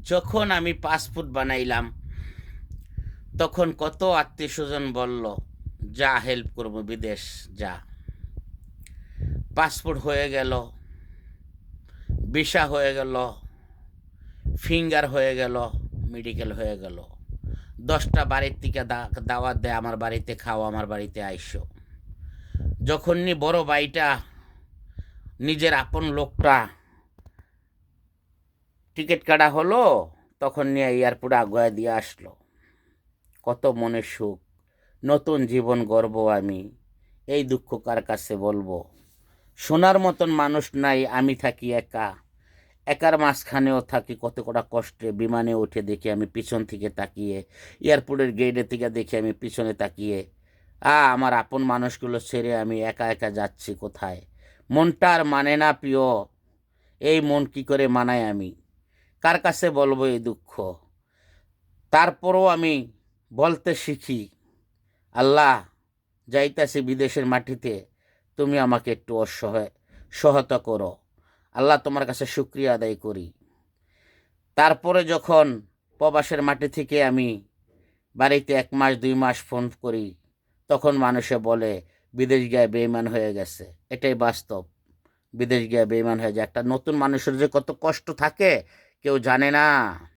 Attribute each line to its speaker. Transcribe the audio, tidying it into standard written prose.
Speaker 1: যখন আমি পাসপোর্ট বানাইলাম তখন কত আত্মীয় স্বজন বলল, যা হেল্প করবো, বিদেশ যা। পাসপোর্ট হয়ে গেল, ভিসা হয়ে গেল, ফিঙ্গার হয়ে গেল, মেডিকেল হয়ে গেল। 10টা বাড়ির থেকে দাওয়াত দেয়, আমার বাড়িতে খাও, আমার বাড়িতে আইসো। যখনই বড় ভাইটা, নিজের আপন লোকটা টিকিট কাটা হলো, তখন নিয়ে এয়ারপোর্টে আগুয়া দিয়ে আসলো। কত মনের সুখ, নতুন জীবন গর্ব আমি। এই দুঃখ কার কাছে বলবো? শোনার মতন মানুষ নাই, আমি থাকি একা। একার মাঝখানেও থাকি কত কটা কষ্টে। বিমানে উঠে দেখি আমি পিছন থেকে তাকিয়ে, এয়ারপোর্টের গেটে থেকে দেখি আমি পিছনে তাকিয়ে, আমার আপন মানুষগুলো ছেড়ে আমি একা একা যাচ্ছি কোথায়। মনটা আর মানে না প্রিয়, এই মন কি করে মানাই আমি? কার কাছে বলবো এই দুঃখ? তারপরও আমি বলতে শিখি, আল্লাহ, যাইতাছি বিদেশের মাটিতে, তুমি আমাকে একটু সহায়তা করো। আল্লাহ, তোমার কাছে শুক্রিয়া আদায় করি। তারপরে যখন প্রবাসের মাটি থেকে আমি বাড়িতে 1 মাস 2 মাস ফোন করি, তখন মানুষে বলে বিদেশ গিয়ে বেঈমান হয়ে গেছে। এটাই বাস্তব, বিদেশ গিয়ে বেঈমান হয়ে যায়। একটা নতুন মানুষের যে কত কষ্ট থাকে কেউ জানে না।